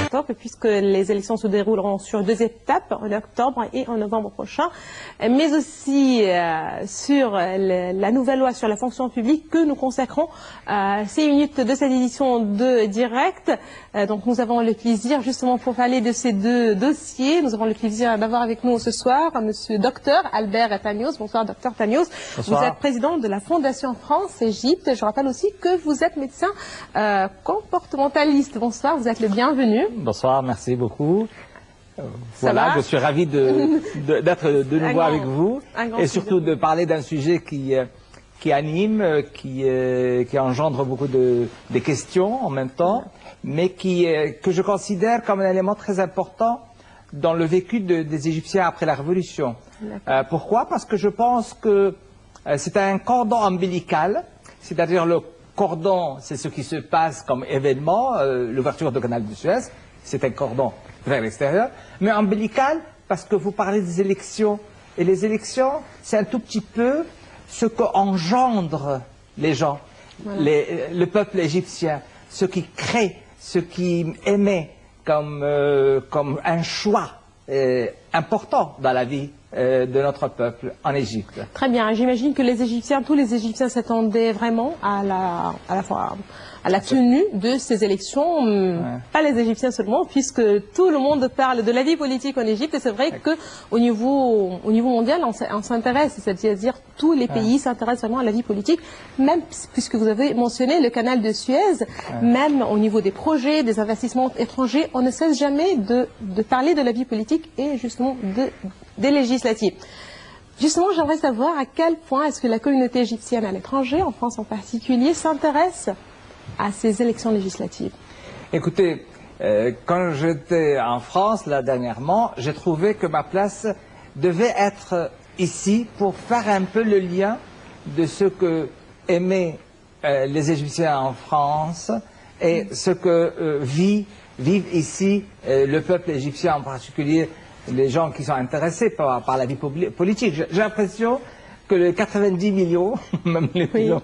octobre, puisque les élections se dérouleront sur 2 étapes, en octobre et en novembre prochain, mais aussi sur la nouvelle loi sur la fonction publique que nous consacrons 6 minutes de cette édition de direct. Donc nous avons le plaisir, justement pour parler de ces 2 dossiers, nous avons le plaisir d'avoir avec nous ce soir Monsieur Docteur Albert Tagnos. Bonsoir Docteur Tagnos. Bonsoir. Vous êtes président de la Fondation France-Égypte. Je rappelle aussi que vous êtes médecin comportementaliste. Bonsoir, vous êtes le bienvenu. Bonsoir, merci beaucoup. Voilà, je suis ravi d'être de nouveau avec vous et surtout de parler d'un sujet qui anime, qui engendre beaucoup de questions en même temps, mais que je considère comme un élément très important dans le vécu des Égyptiens après la Révolution. Pourquoi? Parce que je pense que c'est un cordon ombilical, c'est-à-dire le cordon, c'est ce qui se passe comme événement, l'ouverture du canal de Suez, c'est un cordon vers l'extérieur, mais ombilical parce que vous parlez des élections, et les élections, c'est un tout petit peu ce qu'engendrent les gens, voilà. Le peuple égyptien, ce qui crée, ce qui émet comme un choix important dans la vie de notre peuple en Égypte. Très bien, j'imagine que les Égyptiens, tous les Égyptiens s'attendaient vraiment à la tenue de ces élections, pas les Égyptiens seulement, puisque tout le monde parle de la vie politique en Égypte, et c'est vrai qu'au niveau mondial, on s'intéresse, c'est-à-dire tous les pays s'intéressent vraiment à la vie politique, même puisque vous avez mentionné le canal de Suez, même au niveau des projets, des investissements étrangers, on ne cesse jamais de parler de la vie politique et justement des législatives. Justement, j'aimerais savoir à quel point est-ce que la communauté égyptienne à l'étranger, en France en particulier, s'intéresse à ces élections législatives. Écoutez, quand j'étais en France, là, dernièrement, j'ai trouvé que ma place devait être ici pour faire un peu le lien de ce que aimaient les Égyptiens en France et ce que vivent ici le peuple égyptien, en particulier les gens qui sont intéressés par la vie politique. J'ai l'impression que les 90 millions, même les millions,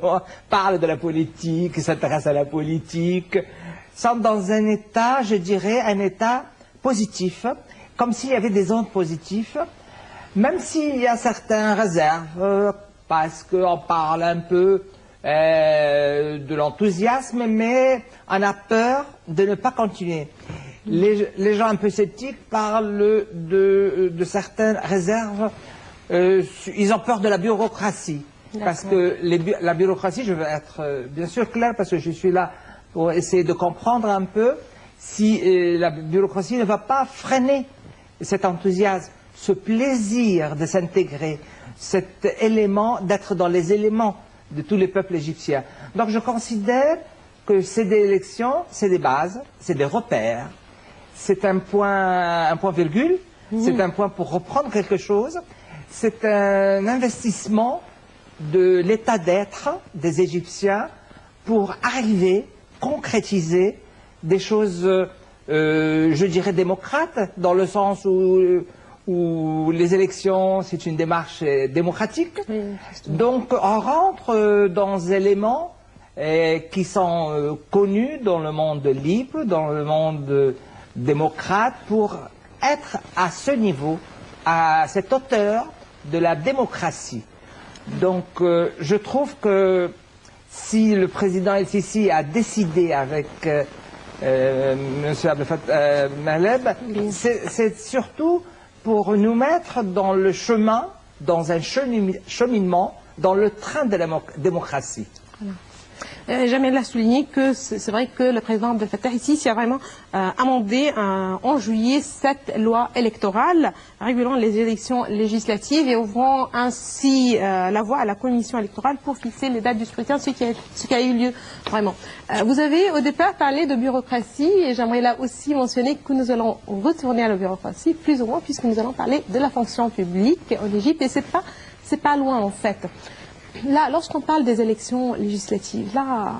parlent de la politique, s'intéressent à la politique, sont dans un état, je dirais, un état positif, comme s'il y avait des ondes positives, même s'il y a certaines réserves, parce qu'on parle un peu de l'enthousiasme, mais on a peur de ne pas continuer. Les gens un peu sceptiques parlent de certaines réserves. Ils ont peur de la bureaucratie, parce que la bureaucratie, je veux être bien sûr clair, parce que je suis là pour essayer de comprendre un peu si la bureaucratie ne va pas freiner cet enthousiasme, ce plaisir de s'intégrer, cet élément d'être dans les éléments de tous les peuples égyptiens. Donc je considère que c'est des élections, c'est des bases, c'est des repères, c'est un point virgule, c'est un point pour reprendre quelque chose. C'est un investissement de l'état d'être des Égyptiens pour arriver, concrétiser des choses, je dirais, démocrates, dans le sens où les élections, c'est une démarche démocratique. Donc on rentre dans des éléments qui sont connus dans le monde libre, dans le monde démocrate, pour être à ce niveau, à cette hauteur de la démocratie. Donc je trouve que si le président El-Sisi a décidé avec M. Abdel Fattah Maleb, c'est surtout pour nous mettre dans le chemin, dans un cheminement, dans le train de la démocratie. Voilà. J'aimerais souligner que c'est vrai que le président Abdel Fattah ici a vraiment amendé en juillet cette loi électorale régulant les élections législatives et ouvrant ainsi la voie à la commission électorale pour fixer les dates du scrutin, ce qui a eu lieu vraiment. Vous avez au départ parlé de bureaucratie et j'aimerais là aussi mentionner que nous allons retourner à la bureaucratie plus ou moins puisque nous allons parler de la fonction publique en Égypte et c'est pas loin en fait. Là, lorsqu'on parle des élections législatives, là,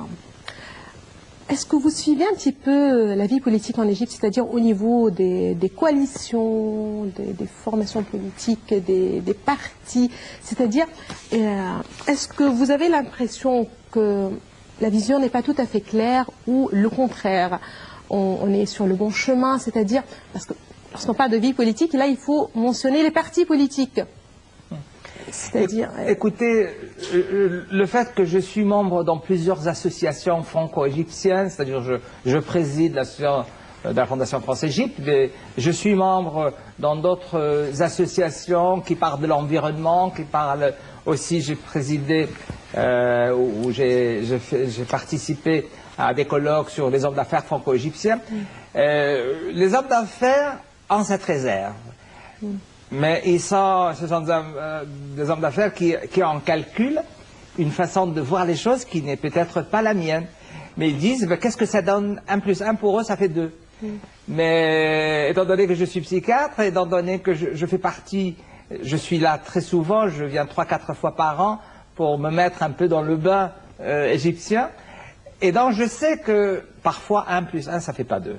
est-ce que vous suivez un petit peu la vie politique en Égypte, c'est-à-dire au niveau des coalitions, des formations politiques, des partis, c'est-à-dire, est-ce que vous avez l'impression que la vision n'est pas tout à fait claire ou le contraire? on est sur le bon chemin, c'est-à-dire, parce que lorsqu'on parle de vie politique, là, il faut mentionner les partis politiques. C'est-à-dire... Écoutez, le fait que je suis membre dans plusieurs associations franco-égyptiennes, c'est-à-dire je préside l'association de la Fondation France-Égypte, mais je suis membre dans d'autres associations qui parlent de l'environnement, qui parlent aussi, j'ai présidé ou j'ai participé à des colloques sur les hommes d'affaires franco-égyptiens. Les hommes d'affaires ont cette réserve. Mais ce sont des hommes d'affaires qui en calculent une façon de voir les choses qui n'est peut-être pas la mienne. Mais ils disent, qu'est-ce que ça donne? 1 plus 1 pour eux, ça fait 2. Mais étant donné que je suis psychiatre, étant donné que je fais partie, je suis là très souvent, je viens 3-4 fois par an pour me mettre un peu dans le bain égyptien. Et donc je sais que parfois 1 plus 1, ça fait pas 2.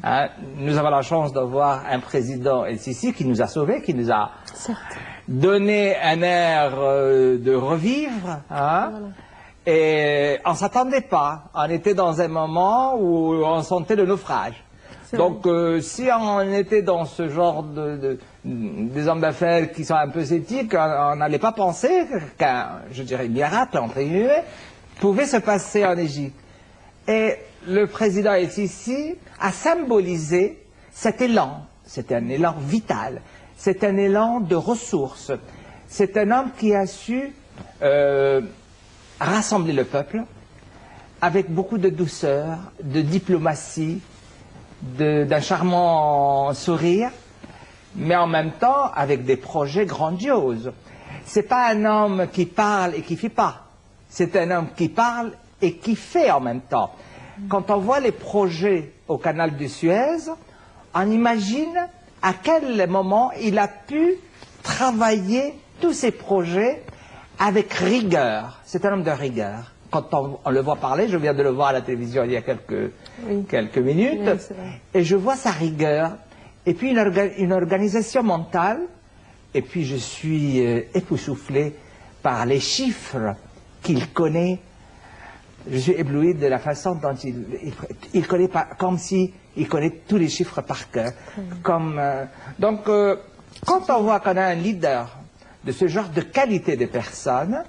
Hein, nous avons la chance d'avoir un président El-Sisi qui nous a sauvés, qui nous a donné un air de revivre. Hein, voilà. Et on ne s'attendait pas. On était dans un moment où on sentait le naufrage. Donc si on était dans ce genre des hommes d'affaires qui sont un peu sceptiques, on n'allait pas penser qu'un, je dirais, miracle, entre guillemets, pouvait se passer en Égypte. Et le président El-Sisi a symbolisé cet élan. C'est un élan vital. C'est un élan de ressources. C'est un homme qui a su rassembler le peuple avec beaucoup de douceur, de diplomatie, d'un charmant sourire, mais en même temps avec des projets grandioses. C'est pas un homme qui parle et qui fait pas. C'est un homme qui parle et qui fait en même temps. Quand on voit les projets au canal de Suez, on imagine à quel moment il a pu travailler tous ces projets avec rigueur. C'est un homme de rigueur. Quand on le voit parler, je viens de le voir à la télévision il y a quelques minutes, oui, et je vois sa rigueur, et puis une organisation mentale, et puis je suis époustouflé par les chiffres qu'il connaît. Je suis ébloui de la façon dont il connaît pas, comme si il connaît tous les chiffres par cœur. Donc, quand on voit qu'on a un leader de ce genre de qualité de personne,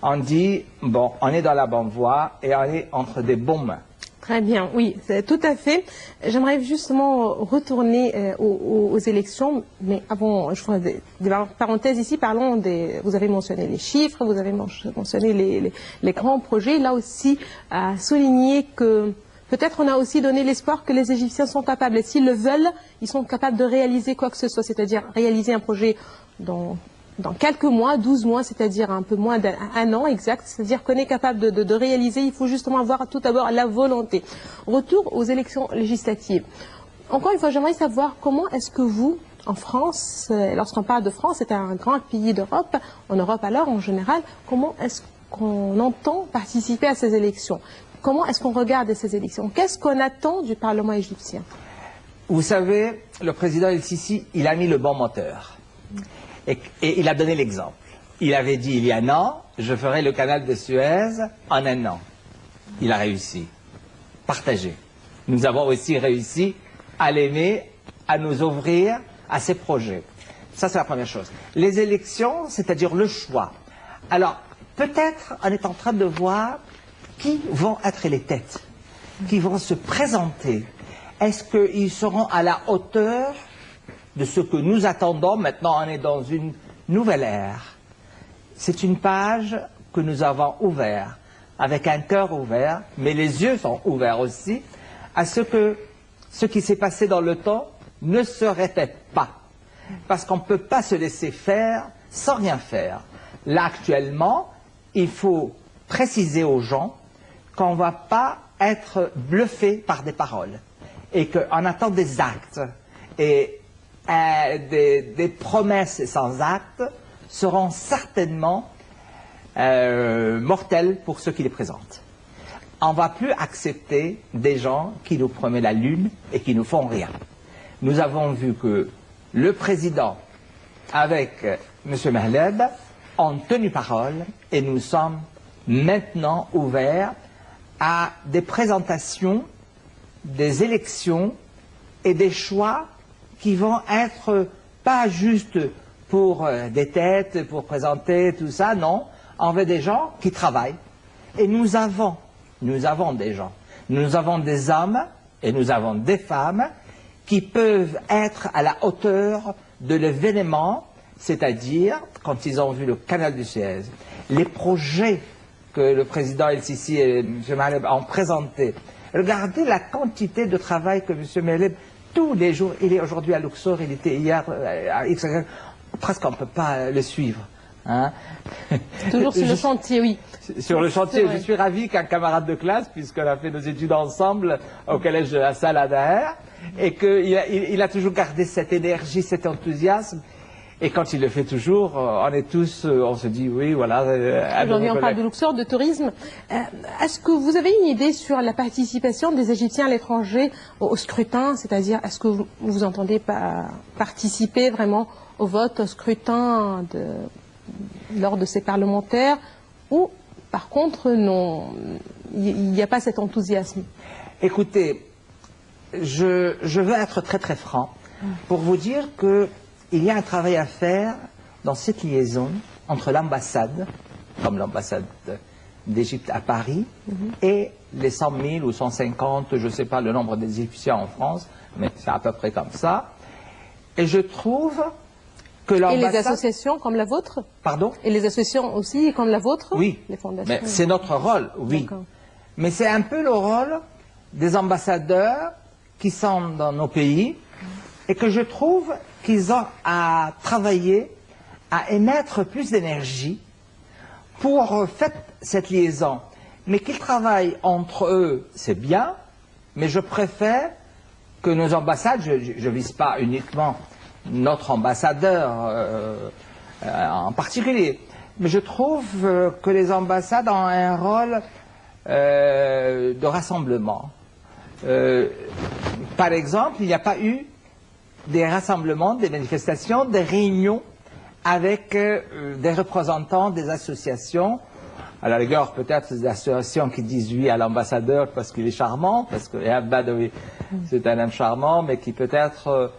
on dit, bon, on est dans la bonne voie et on est entre des bonnes mains. Très bien, oui, tout à fait. J'aimerais justement retourner aux élections, mais avant, je ferai des parenthèses ici, parlons vous avez mentionné les chiffres, vous avez mentionné les grands projets, là aussi, à souligner que peut-être on a aussi donné l'espoir que les Égyptiens sont capables, et s'ils le veulent, ils sont capables de réaliser quoi que ce soit, c'est-à-dire réaliser un projet dans quelques mois, 12 mois, c'est-à-dire un peu moins d'un an exact, c'est-à-dire qu'on est capable de réaliser, il faut justement avoir tout d'abord la volonté. Retour aux élections législatives. Encore une fois, j'aimerais savoir comment est-ce que vous, en France, lorsqu'on parle de France, c'est un grand pays d'Europe, en Europe alors en général, comment est-ce qu'on entend participer à ces élections? Comment est-ce qu'on regarde ces élections? Qu'est-ce qu'on attend du Parlement égyptien? Vous savez, le président El-Sisi, il a mis le bon moteur. Et il a donné l'exemple. Il avait dit il y a un an, je ferai le canal de Suez en 1 an. Il a réussi. Partagé. Nous avons aussi réussi à l'aimer, à nous ouvrir à ses projets. Ça, c'est la première chose. Les élections, c'est-à-dire le choix. Alors, peut-être on est en train de voir qui vont être les têtes, qui vont se présenter. Est-ce qu'ils seront à la hauteur de ce que nous attendons? Maintenant, on est dans une nouvelle ère. C'est une page que nous avons ouverte, avec un cœur ouvert, mais les yeux sont ouverts aussi, à ce qui s'est passé dans le temps ne se répète pas. Parce qu'on ne peut pas se laisser faire sans rien faire. Là, actuellement, il faut préciser aux gens qu'on ne va pas être bluffé par des paroles, et qu'on attend des actes. Et des promesses sans actes seront certainement mortelles pour ceux qui les présentent. On ne va plus accepter des gens qui nous promettent la lune et qui ne font rien. Nous avons vu que le président, avec M. Mahleb, ont tenu parole et nous sommes maintenant ouverts à des présentations des élections et des choix qui vont être pas juste pour des têtes, pour présenter tout ça, non. On veut des gens qui travaillent. Et nous avons des gens. Nous avons des hommes et nous avons des femmes qui peuvent être à la hauteur de l'événement, c'est-à-dire quand ils ont vu le canal du Suez, les projets que le président El-Sisi et M. Maleb ont présentés. Regardez la quantité de travail que M. Maleb, tous les jours, il est aujourd'hui à Luxor, il était hier à Israël, presque on ne peut pas le suivre. Hein. Toujours sur le chantier, oui. Sur le chantier, je suis ravi qu'un camarade de classe, puisqu'on a fait nos études ensemble au collège de la Salle à Daher, et qu'il a toujours gardé cette énergie, cet enthousiasme. Et quand il le fait toujours, on est tous, on se dit oui, voilà. Aujourd'hui, on parle de Luxor, de tourisme. Est-ce que vous avez une idée sur la participation des Égyptiens à l'étranger au scrutin? C'est-à-dire, est-ce que vous entendez participer vraiment au vote, au scrutin lors de ces parlementaires, ou par contre, non, il n'y a pas cet enthousiasme? Écoutez, je veux être très très franc pour vous dire qu'il y a un travail à faire dans cette liaison entre l'ambassade, comme l'ambassade d'Égypte à Paris, et les 100 000 ou 150, je ne sais pas le nombre d'Égyptiens en France, mais c'est à peu près comme ça. Et je trouve que l'ambassade... Et les associations comme la vôtre? Pardon? Et les associations aussi comme la vôtre? Oui, les fondations. Mais c'est notre rôle, oui. Mais c'est un peu le rôle des ambassadeurs qui sont dans nos pays et que je trouve qu'ils ont à travailler, à émettre plus d'énergie pour faire cette liaison. Mais qu'ils travaillent entre eux, c'est bien, mais je préfère que nos ambassades, je ne vise pas uniquement notre ambassadeur en particulier, mais je trouve que les ambassades ont un rôle de rassemblement. Par exemple, il n'y a pas eu des rassemblements, des manifestations, des réunions avec des représentants des associations. À la rigueur, peut-être des associations qui disent oui à l'ambassadeur parce qu'il est charmant, parce que Badawi, c'est un homme charmant, mais qui peut-être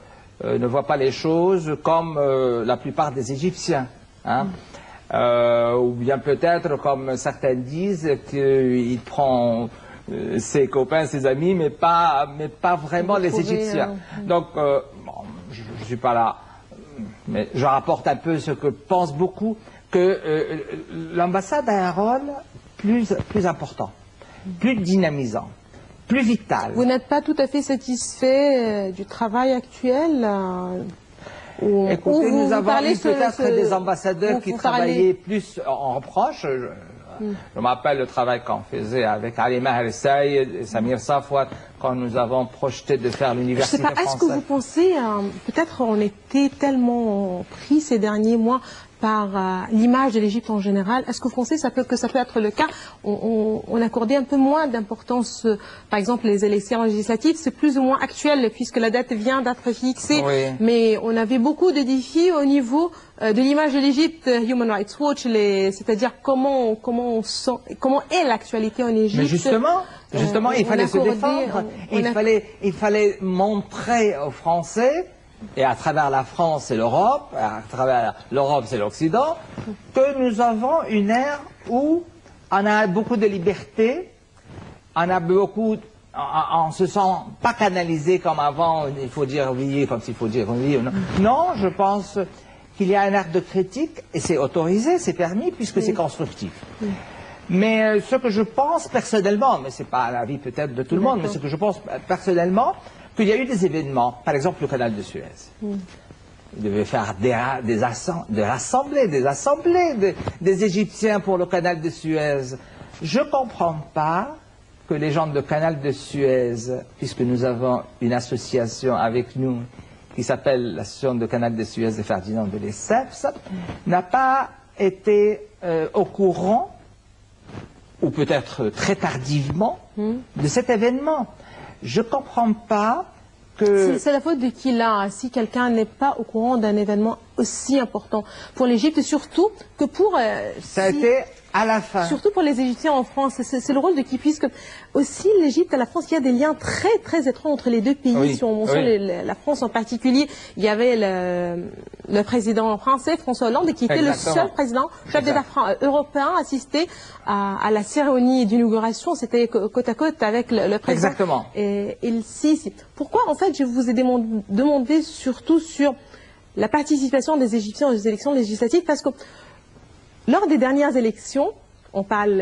ne voit pas les choses comme la plupart des Égyptiens. Hein. Ou bien peut-être, comme certains disent, qu'il prend ses copains, ses amis, mais pas vraiment les Égyptiens. Donc, bon, je ne suis pas là, mais je rapporte un peu ce que pensent beaucoup, que l'ambassade a un rôle plus important, plus dynamisant, plus vital. Vous n'êtes pas tout à fait satisfait du travail actuel Écoutez, nous avons eu peut-être des ambassadeurs qui travaillaient plus en reproche. Je m'appelle le travail qu'on faisait avec Ali Maher Saïd et Samir Safwat quand nous avons projeté de faire l'université française. Est-ce que vous pensez, peut-être on était tellement pris ces derniers mois par l'image de l'Égypte en général, est-ce que vous pensez que ça peut être le cas? On accordait un peu moins d'importance, par exemple les élections législatives, c'est plus ou moins actuel puisque la date vient d'être fixée, oui. Mais on avait beaucoup de défis au niveau de l'image de l'Égypte, Human Rights Watch, c'est-à-dire comment est l'actualité en Égypte. Mais justement, il fallait se défendre, il fallait montrer aux Français, et à travers la France et l'Europe, à travers l'Europe c'est l'Occident, que nous avons une ère où on a beaucoup de liberté, on ne se sent pas canalisé comme avant, il faut dire oui quand il faut dire oui. Non, je pense qu'il y a un art de critique, et c'est autorisé, c'est permis, puisque c'est constructif. Mais ce que je pense personnellement, mais ce n'est pas l'avis peut-être de tout le monde, mais ce que je pense personnellement, qu'il y a eu des événements, par exemple le canal de Suez. Il devait faire des assemblées des Égyptiens pour le canal de Suez. Je ne comprends pas que les gens de canal de Suez, puisque nous avons une association avec nous qui s'appelle l'association de canal de Suez de Ferdinand de Lesseps, n'a pas été au courant, ou peut-être très tardivement, de cet événement. Je ne comprends pas que... C'est la faute de qui là, si quelqu'un n'est pas au courant d'un événement aussi important pour l'Égypte, surtout que pour... Ça a été À la fin. Surtout pour les Égyptiens en France, c'est le rôle de qui, puisque aussi l'Égypte et la France, il y a des liens très très étroits entre les deux pays. Oui, Si on mentionne la France en particulier, il y avait le président français, François Hollande, qui était Exactement. le seul président, chef d'État européen, assisté à la cérémonie d'inauguration. C'était côte à côte avec le président. Exactement. Et le Sisi. Pourquoi, en fait, je vous ai demandé surtout sur la participation des Égyptiens aux élections législatives, parce que lors des dernières élections, on parle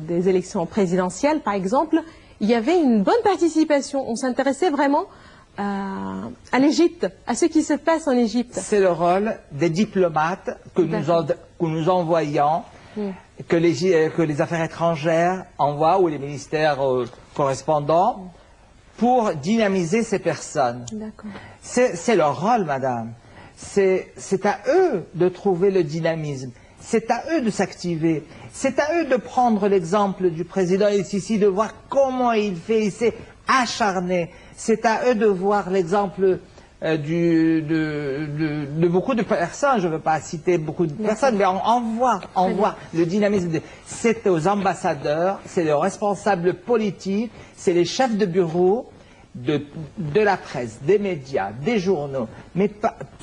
des élections présidentielles par exemple, il y avait une bonne participation. On s'intéressait vraiment à l'Égypte, à ce qui se passe en Égypte. C'est le rôle des diplomates que nous envoyons, que les affaires étrangères envoient, ou les ministères correspondants, pour dynamiser ces personnes. C'est leur rôle, madame. C'est à eux de trouver le dynamisme. C'est à eux de s'activer. C'est à eux de prendre l'exemple du président El-Sisi, de voir comment il fait. Il s'est acharné. C'est à eux de voir l'exemple de beaucoup de personnes. Je ne veux pas citer beaucoup de personnes, mais on voit le dynamisme. C'est aux ambassadeurs, c'est aux responsables politiques, c'est les chefs de bureau de la presse, des médias, des journaux, mais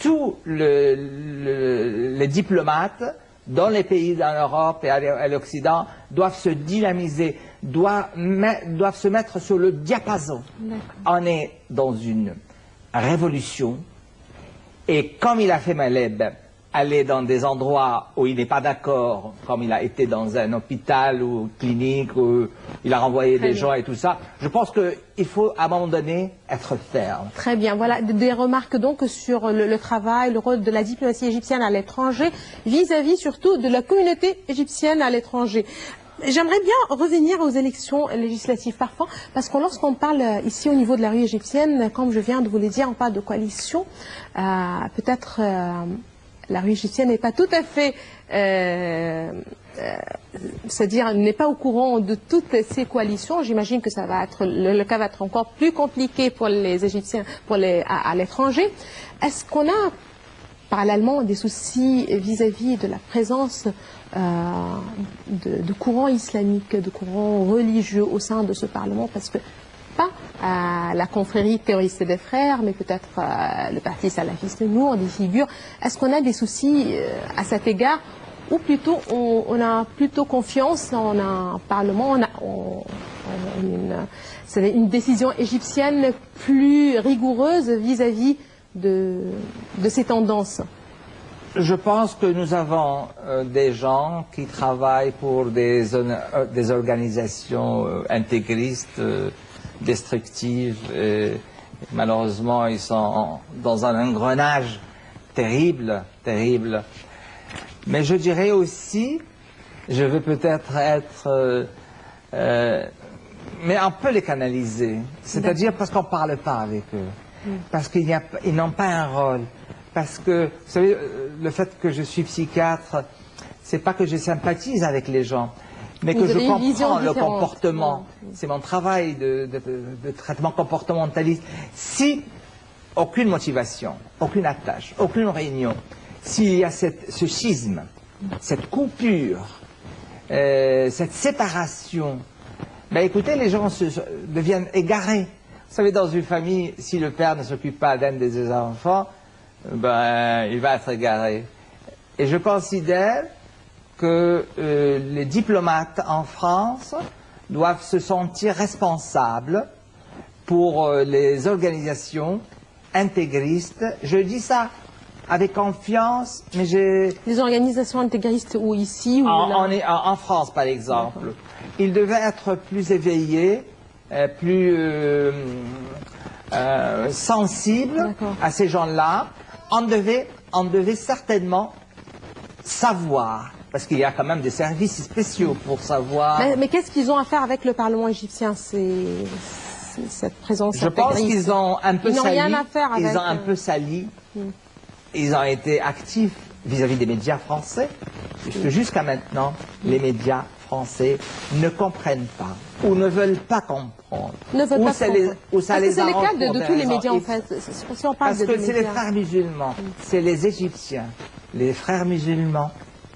tous les diplomates dans les pays en Europe et à l'Occident doivent se dynamiser, doivent se mettre sur le diapason. On est dans une révolution, et comme il a fait Maleb, aller dans des endroits où il n'est pas d'accord, comme il a été dans un hôpital ou clinique, où il a renvoyé des gens et tout ça, je pense qu'il faut à un moment donné être ferme. Très bien, voilà des remarques donc sur le travail, le rôle de la diplomatie égyptienne à l'étranger, vis-à-vis surtout de la communauté égyptienne à l'étranger. J'aimerais bien revenir aux élections législatives parfois, parce que lorsqu'on parle ici au niveau de la rue égyptienne, comme je viens de vous le dire, on parle de coalition, peut-être la rue égyptienne n'est pas tout à fait, c'est-à-dire n'est pas au courant de toutes ces coalitions. J'imagine que ça va être, le cas va être encore plus compliqué pour les Égyptiens, à l'étranger. Est-ce qu'on a parallèlement des soucis vis-à-vis de la présence de courants islamiques, de courants religieux au sein de ce Parlement, parce que pas la confrérie terroriste des frères, mais peut-être le parti salafiste Nour, des figures. Est-ce qu'on a des soucis à cet égard, ou plutôt on a plutôt confiance en un Parlement, c'est une décision égyptienne plus rigoureuse vis-à-vis de ces tendances? Je pense que nous avons des gens qui travaillent pour des organisations intégristes, destructives. Et malheureusement, ils sont dans un engrenage terrible, terrible. Mais je dirais aussi, je veux peut-être être... mais on peut les canaliser. C'est-à-dire parce qu'on ne parle pas avec eux. Parce qu'ils n'ont pas un rôle. Parce que, vous savez, le fait que je suis psychiatre, c'est pas que je sympathise avec les gens, mais que je comprends le comportement. C'est mon travail de traitement comportementaliste. Si aucune motivation, aucune attache, aucune réunion, s'il y a ce schisme, cette coupure, cette séparation, ben écoutez, les gens deviennent égarés. Vous savez, dans une famille, si le père ne s'occupe pas d'un des enfants, ben, il va être égaré. Et je considère que les diplomates en France doivent se sentir responsables pour les organisations intégristes. Je dis ça avec confiance, mais j'ai... Les organisations intégristes où ici ou là? En France, par exemple. Ils devaient être plus éveillés, plus sensibles à ces gens-là. On devait certainement savoir, parce qu'il y a quand même des services spéciaux pour savoir... Mais qu'est-ce qu'ils ont à faire avec le Parlement égyptien, cette présence intégriste? Je pense qu'ils ont un peu sali. Rien à faire avec... Ils ont un peu sali. Ils ont été actifs vis-à-vis des médias français, puisque jusqu'à maintenant, les médias français ne comprennent pas, ou ne veulent pas comprendre. Ne veulent pas comprendre. C'est le cas de tous les médias, en fait. Si on parle parce que c'est les frères musulmans, c'est les Égyptiens, les frères musulmans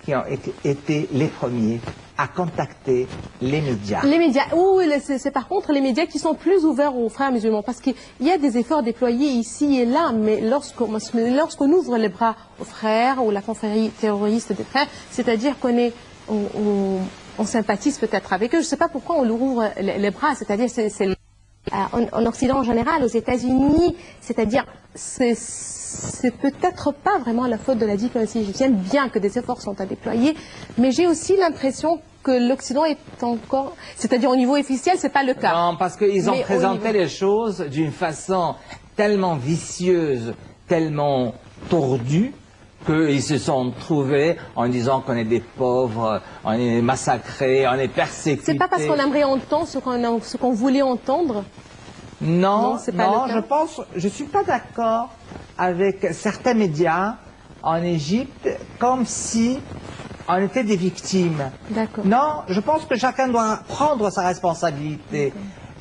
qui ont été les premiers à contacter les médias. Les médias, oui, c'est par contre les médias qui sont plus ouverts aux frères musulmans, parce qu'il y a des efforts déployés ici et là, mais lorsqu'on ouvre les bras aux frères ou la confrérie terroriste des frères, c'est-à-dire on sympathise peut-être avec eux. Je ne sais pas pourquoi on leur ouvre les bras, c'est-à-dire en Occident en général, aux États-Unis, c'est-à-dire c'est peut-être pas vraiment la faute de la diplomatie égyptienne, bien que des efforts sont à déployer, mais j'ai aussi l'impression que l'Occident est encore, c'est-à-dire au niveau officiel, c'est pas le cas. Non, parce qu'ils ont présenté les choses d'une façon tellement vicieuse, tellement tordue, qu'ils se sont trouvés en disant qu'on est des pauvres, on est massacrés, on est persécutés. C'est pas parce qu'on aimerait entendre ce qu'on voulait entendre. Non, je suis pas d'accord avec certains médias en Égypte comme si on était des victimes. D'accord. Non, je pense que chacun doit prendre sa responsabilité.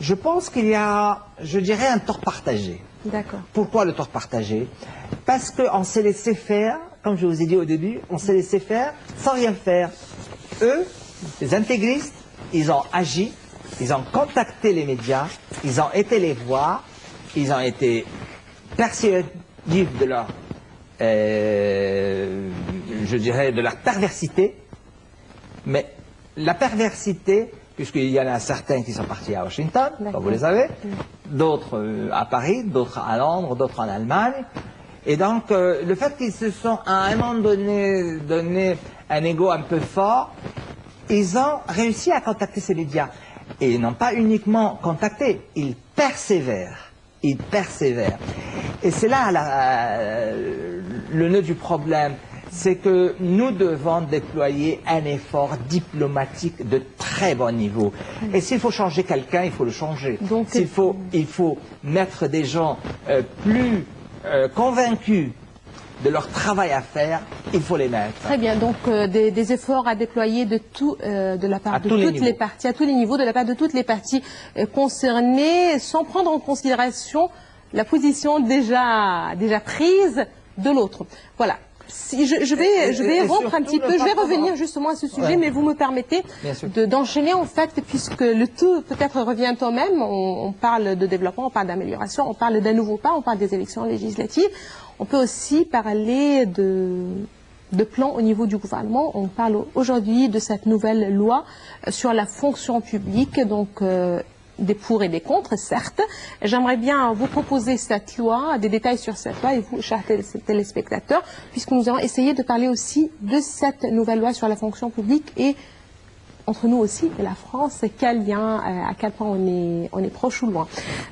Je pense qu'il y a, je dirais, un tort partagé. D'accord. Pourquoi le tort partagé? Parce qu'on s'est laissé faire, comme je vous ai dit au début, on s'est laissé faire sans rien faire. Eux, les intégristes, ils ont agi, ils ont contacté les médias, ils ont été les voir, ils ont été persuadés de leur, je dirais, de leur perversité. Mais la perversité, puisqu'il y en a certains qui sont partis à Washington, comme vous le savez, d'autres à Paris, d'autres à Londres, d'autres en Allemagne. Et donc, le fait qu'ils se sont à un moment donné un ego un peu fort, ils ont réussi à contacter ces médias. Et ils n'ont pas uniquement contacté, ils persévèrent. Ils persévèrent. Et c'est là le nœud du problème. C'est que nous devons déployer un effort diplomatique de très bon niveau. Et s'il faut changer quelqu'un, il faut le changer. Donc, il faut mettre des gens plus convaincus de leur travail à faire, il faut les mettre. Très bien, donc des efforts à déployer de la part de toutes les parties, à tous les niveaux, de la part de toutes les parties concernées, sans prendre en considération la position déjà prise de l'autre. Voilà. Si je vais rompre un petit peu, je vais revenir justement à ce sujet, mais vous me permettez d'enchaîner en fait, puisque le tout peut-être revient au même. On parle de développement, on parle d'amélioration, on parle d'un nouveau pas, on parle des élections législatives. On peut aussi parler de plan au niveau du gouvernement. On parle aujourd'hui de cette nouvelle loi sur la fonction publique, donc des pour et des contre, certes. J'aimerais bien vous proposer cette loi, des détails sur cette loi, et vous, chers téléspectateurs, puisque nous allons essayer de parler aussi de cette nouvelle loi sur la fonction publique et entre nous aussi et la France, quel lien, à quel point on est proche ou loin.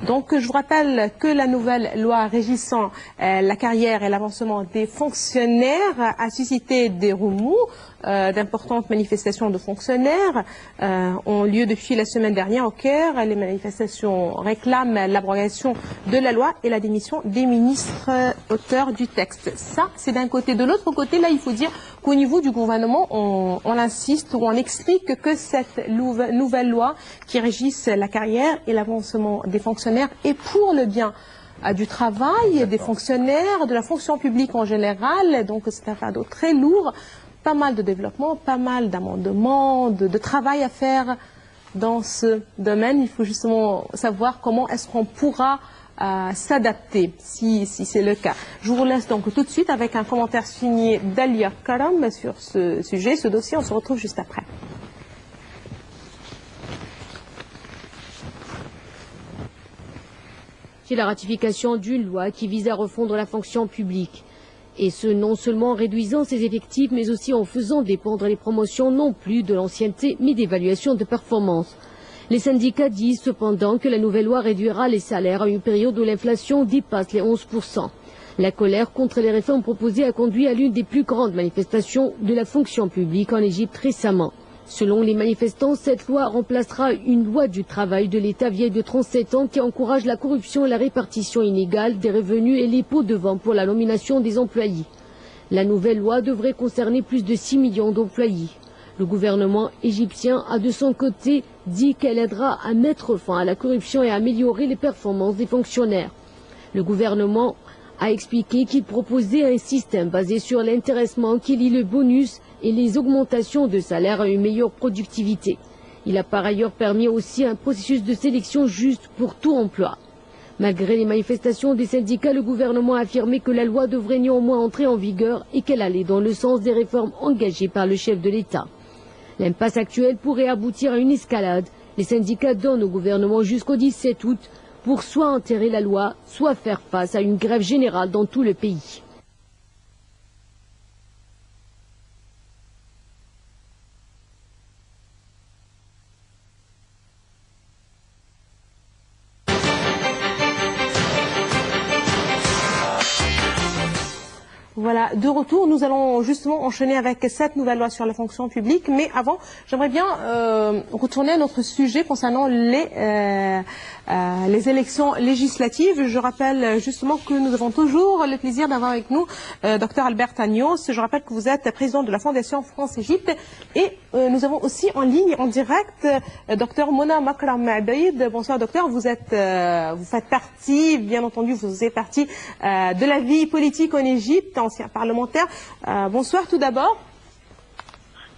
Donc je vous rappelle que la nouvelle loi régissant la carrière et l'avancement des fonctionnaires a suscité des remous. D'importantes manifestations de fonctionnaires ont lieu depuis la semaine dernière au Caire. Les manifestations réclament l'abrogation de la loi et la démission des ministres auteurs du texte. Ça, c'est d'un côté. De l'autre côté, là, il faut dire qu'au niveau du gouvernement, on insiste ou on explique que cette nouvelle loi qui régisse la carrière et l'avancement des fonctionnaires est pour le bien du travail, des fonctionnaires, de la fonction publique en général. Donc, c'est un fardeau très lourd. Pas mal de développement, pas mal d'amendements, de travail à faire dans ce domaine. Il faut justement savoir comment est-ce qu'on pourra s'adapter, si c'est le cas. Je vous laisse donc tout de suite avec un commentaire signé d'Alia Karam sur ce sujet, ce dossier. On se retrouve juste après. C'est la ratification d'une loi qui vise à refondre la fonction publique. Et ce, non seulement en réduisant ses effectifs, mais aussi en faisant dépendre les promotions non plus de l'ancienneté, mais d'évaluation de performance. Les syndicats disent cependant que la nouvelle loi réduira les salaires à une période où l'inflation dépasse les 11%. La colère contre les réformes proposées a conduit à l'une des plus grandes manifestations de la fonction publique en Égypte récemment. Selon les manifestants, cette loi remplacera une loi du travail de l'État vieille de 37 ans qui encourage la corruption et la répartition inégale des revenus et les pots de vent pour la nomination des employés. La nouvelle loi devrait concerner plus de 6 millions d'employés. Le gouvernement égyptien a de son côté dit qu'elle aidera à mettre fin à la corruption et à améliorer les performances des fonctionnaires. Le gouvernement a expliqué qu'il proposait un système basé sur l'intéressement qui lie le bonus et les augmentations de salaire à une meilleure productivité. Il a par ailleurs permis aussi un processus de sélection juste pour tout emploi. Malgré les manifestations des syndicats, le gouvernement a affirmé que la loi devrait néanmoins entrer en vigueur et qu'elle allait dans le sens des réformes engagées par le chef de l'État. L'impasse actuelle pourrait aboutir à une escalade. Les syndicats donnent au gouvernement jusqu'au 17 août pour soit enterrer la loi, soit faire face à une grève générale dans tout le pays. Voilà, de retour, nous allons justement enchaîner avec cette nouvelle loi sur la fonction publique. Mais avant, j'aimerais bien retourner à notre sujet concernant les élections législatives. Je rappelle justement que nous avons toujours le plaisir d'avoir avec nous Dr Albert Agnos. Je rappelle que vous êtes président de la Fondation France-Égypte. Et nous avons aussi en ligne, en direct, Dr Mona Makram Abaïd. Bonsoir docteur, vous faites partie, bien entendu, vous êtes partie de la vie politique en Égypte, ancien parlementaire. Bonsoir tout d'abord.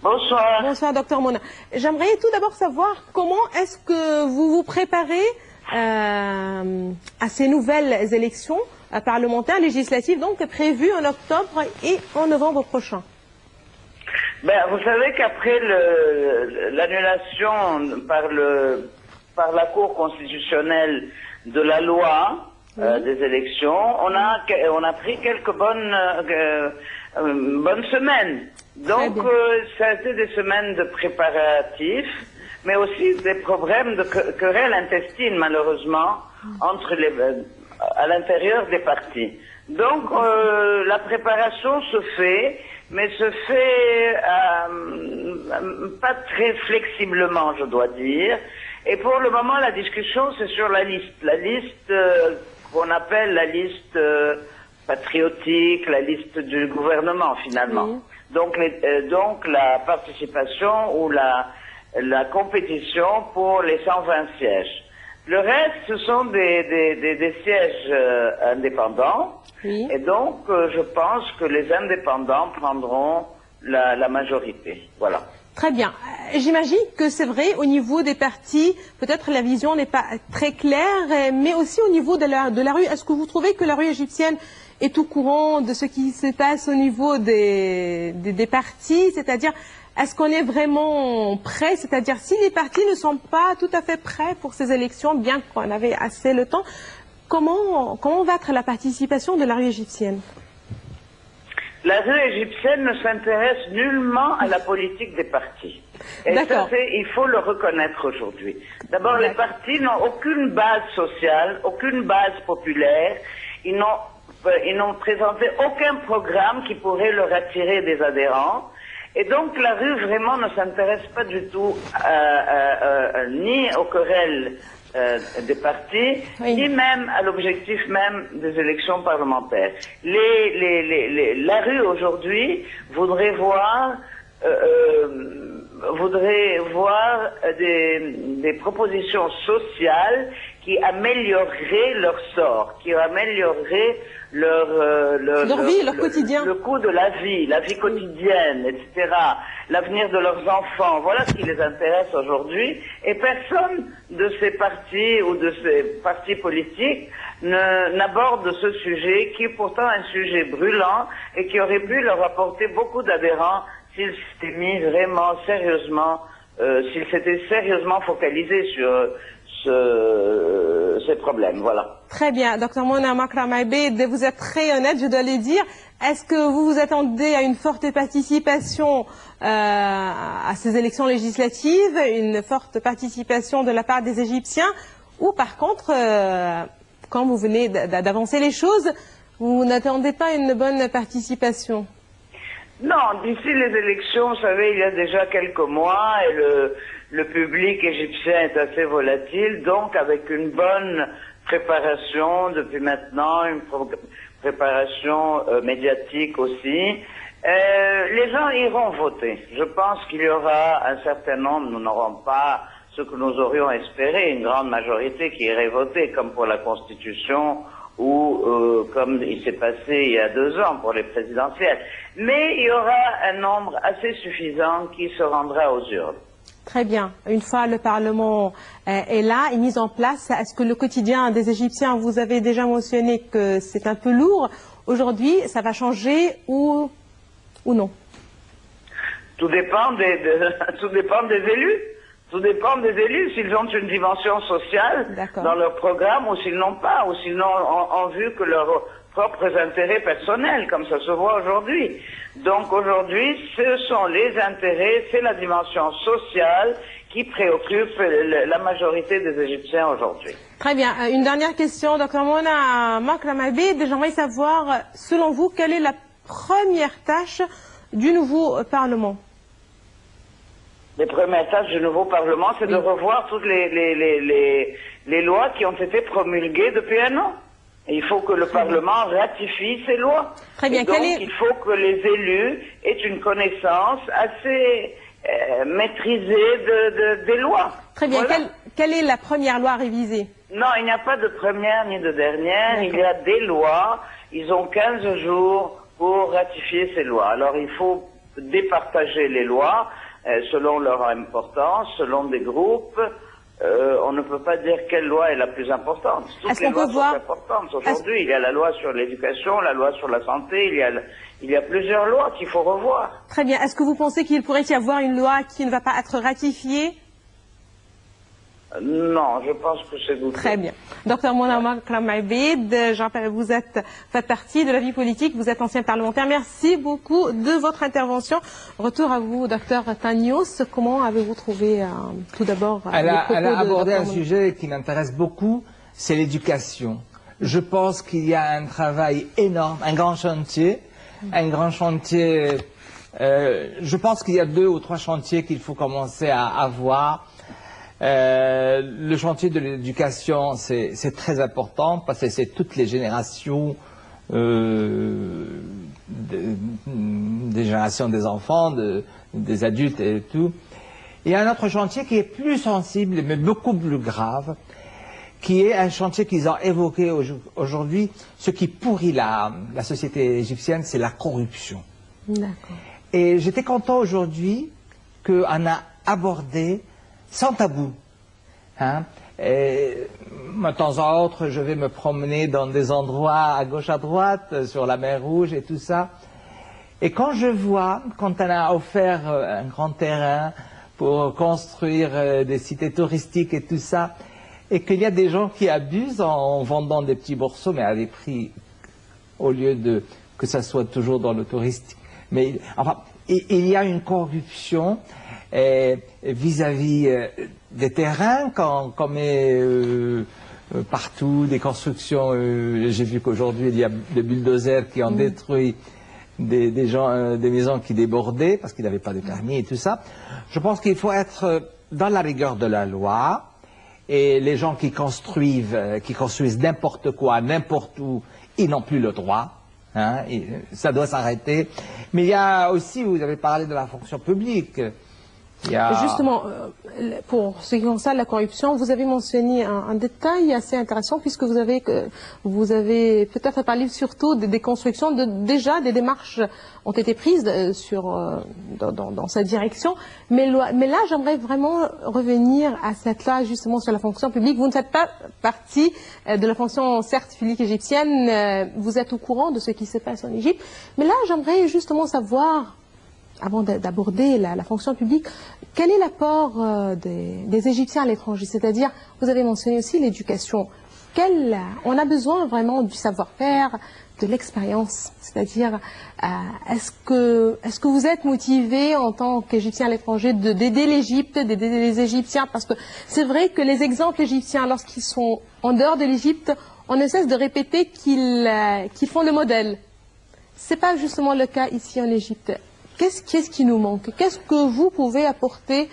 Bonsoir. Bonsoir, docteur Mona. J'aimerais tout d'abord savoir comment est-ce que vous vous préparez à ces nouvelles élections parlementaires, législatives, donc prévues en octobre et en novembre prochain. Ben, vous savez qu'après l'annulation par la Cour constitutionnelle de la loi des élections, on a pris quelques bonnes semaines. Donc, ça a été des semaines de préparatifs, mais aussi des problèmes de querelles intestines, malheureusement, à l'intérieur des partis. Donc, la préparation se fait, mais se fait pas très flexiblement, je dois dire. Et pour le moment, la discussion, c'est sur la liste qu'on appelle la liste patriotique, la liste du gouvernement, finalement. Donc la participation ou la compétition pour les 120 sièges. Le reste, ce sont des sièges indépendants. Oui. Et donc, je pense que les indépendants prendront la majorité. Voilà. Très bien. J'imagine que c'est vrai, au niveau des partis, peut-être la vision n'est pas très claire, mais aussi au niveau de la rue. Est-ce que vous trouvez que la rue égyptienne est au courant de ce qui se passe au niveau des partis? C'est-à-dire, est-ce qu'on est vraiment prêt? C'est-à-dire, si les partis ne sont pas tout à fait prêts pour ces élections, bien qu'on avait assez le temps, comment va être la participation de la rue égyptienne? La rue égyptienne ne s'intéresse nullement à la politique des partis. Et ça, il faut le reconnaître aujourd'hui. D'abord, les partis n'ont aucune base sociale, aucune base populaire. Ils n'ont présenté aucun programme qui pourrait leur attirer des adhérents. Et donc, la rue vraiment ne s'intéresse pas du tout ni aux querelles des partis, ni même à l'objectif même des élections parlementaires. La rue aujourd'hui voudrait voir des propositions sociales qui amélioreraient leur sort, qui amélioreraient leur vie, leur quotidien. Le coût de la vie quotidienne, etc. L'avenir de leurs enfants. Voilà ce qui les intéresse aujourd'hui. Et personne de ces partis ou de ces partis politiques n'aborde ce sujet, qui est pourtant un sujet brûlant et qui aurait pu leur apporter beaucoup d'adhérents s'ils s'étaient mis vraiment sérieusement, s'ils s'étaient sérieusement focalisés sur ces problèmes. Voilà. Très bien. Dr Mona Makram Abaïd, vous êtes très honnête, je dois le dire. Est-ce que vous vous attendez à une forte participation à ces élections législatives, une forte participation de la part des Égyptiens, ou par contre, quand vous venez d'avancer les choses, vous n'attendez pas une bonne participation? Non, d'ici les élections, vous savez, il y a déjà quelques mois, et le public égyptien est assez volatile, donc avec une bonne préparation depuis maintenant, une préparation médiatique aussi, les gens iront voter. Je pense qu'il y aura un certain nombre, nous n'aurons pas ce que nous aurions espéré, une grande majorité qui irait voter, comme pour la Constitution ou comme il s'est passé il y a 2 ans pour les présidentielles. Mais il y aura un nombre assez suffisant qui se rendra aux urnes. Très bien. Une fois le Parlement est là et mis en place, est-ce que le quotidien des Égyptiens, vous avez déjà mentionné que c'est un peu lourd. Aujourd'hui, ça va changer ou non? Tout dépend tout dépend des élus. Tout dépend des élus, s'ils ont une dimension sociale dans leur programme ou s'ils n'ont pas, ou s'ils n'ont vu que leurs propres intérêts personnels, comme ça se voit aujourd'hui. Donc aujourd'hui, ce sont les intérêts, c'est la dimension sociale qui préoccupe la majorité des Égyptiens aujourd'hui. Très bien. Une dernière question, Dr Mona Makram Abeid. J'aimerais savoir, selon vous, quelle est la première tâche du nouveau Parlement? Les premières tâches du nouveau Parlement, c'est de revoir toutes les lois qui ont été promulguées depuis 1 an. Et il faut que le Parlement ratifie ces lois. Très bien. Et donc, il faut que les élus aient une connaissance assez maîtrisée des lois. Très bien. Voilà. Quelle est la première loi révisée? Non, il n'y a pas de première ni de dernière. Il y a des lois. Ils ont 15 jours pour ratifier ces lois. Alors, il faut départager les lois selon leur importance, selon des groupes. On ne peut pas dire quelle loi est la plus importante. Toutes les lois sont importantes. Aujourd'hui, il y a la loi sur l'éducation, la loi sur la santé, il y a plusieurs lois qu'il faut revoir. Très bien. Est-ce que vous pensez qu'il pourrait y avoir une loi qui ne va pas être ratifiée? Non, je pense que c'est douteux. Très bien. Dr Mona Makram Abeid, je rappelle, vous faites partie de la vie politique, vous êtes ancien parlementaire. Merci beaucoup de votre intervention. Retour à vous, Dr Tanios. Comment avez-vous trouvé tout d'abord Elle a abordé un sujet qui m'intéresse beaucoup, c'est l'éducation. Je pense qu'il y a un travail énorme, un grand chantier. Je pense qu'il y a 2 ou 3 chantiers qu'il faut commencer à avoir. Le chantier de l'éducation, c'est très important parce que c'est toutes les générations, des générations des enfants, des adultes et tout. Il y a un autre chantier qui est plus sensible mais beaucoup plus grave, qui est un chantier qu'ils ont évoqué aujourd'hui. Ce qui pourrit la société égyptienne, c'est la corruption. D'accord. Et j'étais content aujourd'hui qu'on a abordé sans tabou. Hein? Et, de temps en autre, je vais me promener dans des endroits à gauche, à droite, sur la mer Rouge et tout ça. Et quand je vois, quand on a offert un grand terrain pour construire des cités touristiques et tout ça, et qu'il y a des gens qui abusent en vendant des petits morceaux, mais à des prix, au lieu de que ça soit toujours dans le touristique. Mais enfin, il y a une corruption vis-à-vis des terrains, qu'on met partout, des constructions. J'ai vu qu'aujourd'hui, il y a des bulldozers qui ont détruit des maisons qui débordaient parce qu'ils n'avaient pas de permis et tout ça. Je pense qu'il faut être dans la rigueur de la loi, et les gens qui construisent n'importe quoi, n'importe où, ils n'ont plus le droit. Hein, ça doit s'arrêter. Mais il y a aussi, vous avez parlé de la fonction publique. Justement, pour ce qui concerne la corruption, vous avez mentionné un détail assez intéressant, puisque vous avez peut-être parlé surtout des constructions, déjà des démarches ont été prises dans cette direction, mais là j'aimerais vraiment revenir à cette loi justement sur la fonction publique. Vous ne faites pas partie de la fonction certes publique égyptienne, vous êtes au courant de ce qui se passe en Égypte, mais là j'aimerais justement savoir, avant d'aborder la fonction publique, quel est l'apport des Égyptiens à l'étranger? C'est-à-dire, vous avez mentionné aussi l'éducation. On a besoin vraiment du savoir-faire, de l'expérience. C'est-à-dire, est-ce que vous êtes motivé en tant qu'Égyptien à l'étranger d'aider l'Égypte, d'aider les Égyptiens? Parce que c'est vrai que les exemples égyptiens, lorsqu'ils sont en dehors de l'Égypte, on ne cesse de répéter qu'ils font le modèle. Ce n'est pas justement le cas ici en Égypte. Qu'est-ce qui nous manque? Qu'est-ce que vous pouvez apporter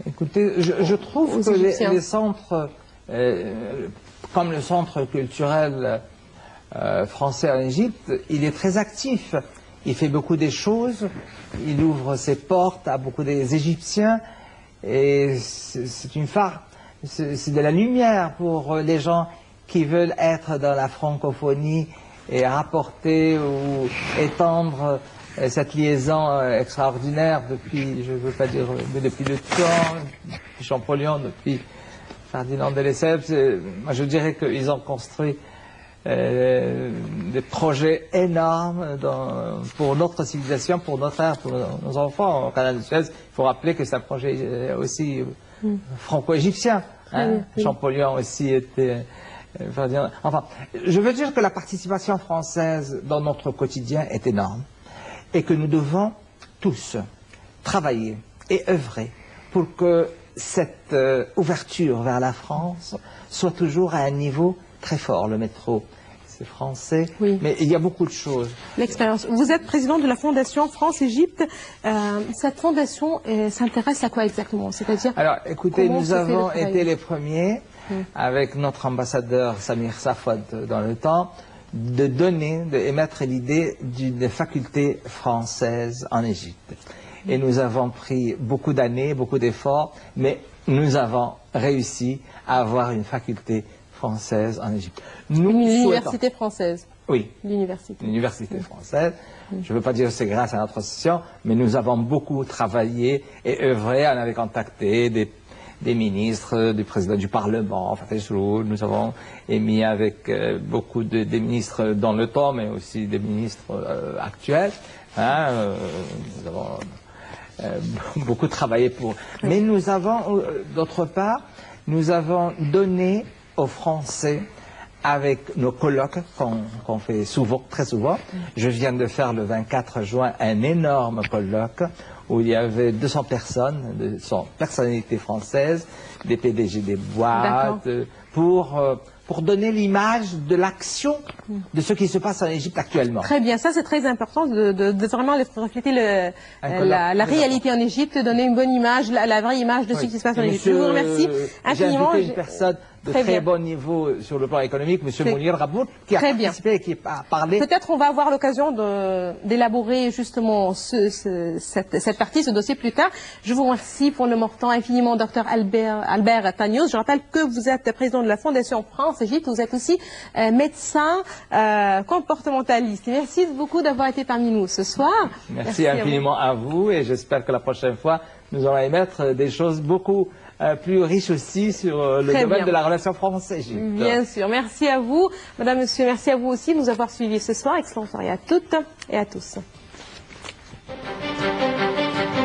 Écoutez, je trouve que les centres, comme le centre culturel français en Égypte, il est très actif. Il fait beaucoup des choses, il ouvre ses portes à beaucoup des Égyptiens et c'est une phare, c'est de la lumière pour les gens qui veulent être dans la francophonie et rapporter ou étendre cette liaison extraordinaire depuis, je ne veux pas dire, mais depuis le temps, depuis Champollion, depuis Ferdinand de Lesseps. Moi, je dirais qu'ils ont construit des projets énormes pour notre civilisation, pour notre ère, pour nos enfants au canal de Suez. Il faut rappeler que c'est un projet aussi franco-égyptien. Hein. Oui. Champollion aussi était... Enfin, je veux dire que la participation française dans notre quotidien est énorme et que nous devons tous travailler et œuvrer pour que cette ouverture vers la France soit toujours à un niveau très fort. Le métro, c'est français, oui. Mais il y a beaucoup de choses. L'expérience. Vous êtes président de la Fondation France-Égypte. Cette fondation s'intéresse à quoi exactement? C'est-à-dire, alors, écoutez, nous avons été les premiers, avec notre ambassadeur Samir Safwad dans le temps, d'émettre l'idée d'une faculté française en Égypte. Et nous avons pris beaucoup d'années, beaucoup d'efforts, mais nous avens réussi à avoir une faculté française en Égypte. L'université française. Oui, l'université française. Je ne veux pas dire que c'est grâce à notre association, mais nous avons beaucoup travaillé et œuvré. On avait contacté des ministres, du président du Parlement, nous avons émis avec beaucoup des ministres dans le temps, mais aussi des ministres actuels. Nous avons beaucoup travaillé pour... Mais nous avons, d'autre part, nous avons donné aux Français, avec nos colloques qu'on fait souvent, très souvent. Je viens de faire le 24 juin un énorme colloque où il y avait 200 personnes, 200 personnalités françaises, des PDG des boîtes, pour donner l'image de l'action de ce qui se passe en Égypte actuellement. Très bien, ça c'est très important de vraiment refléter la réalité en Égypte, donner une bonne image, la vraie image de ce qui se passe en Égypte. Je vous remercie infiniment. J'ai invité une personne de très bon niveau sur le plan économique, M. Mounir Rabout, qui a participé et qui a parlé. Peut-être on va avoir l'occasion d'élaborer justement cette partie, ce dossier plus tard. Je vous remercie pour le temps infiniment, Dr Albert Tagnos. Je rappelle que vous êtes président de la Fondation France-Égypte. Vous êtes aussi médecin comportementaliste. Merci beaucoup d'avoir été parmi nous ce soir. Merci infiniment à vous et j'espère que la prochaine fois, nous allons émettre des choses beaucoup plus riche aussi sur le domaine de la relation France-Égypte. Bien sûr. Merci à vous, madame, monsieur. Merci à vous aussi de nous avoir suivis ce soir. Excellente soirée à toutes et à tous.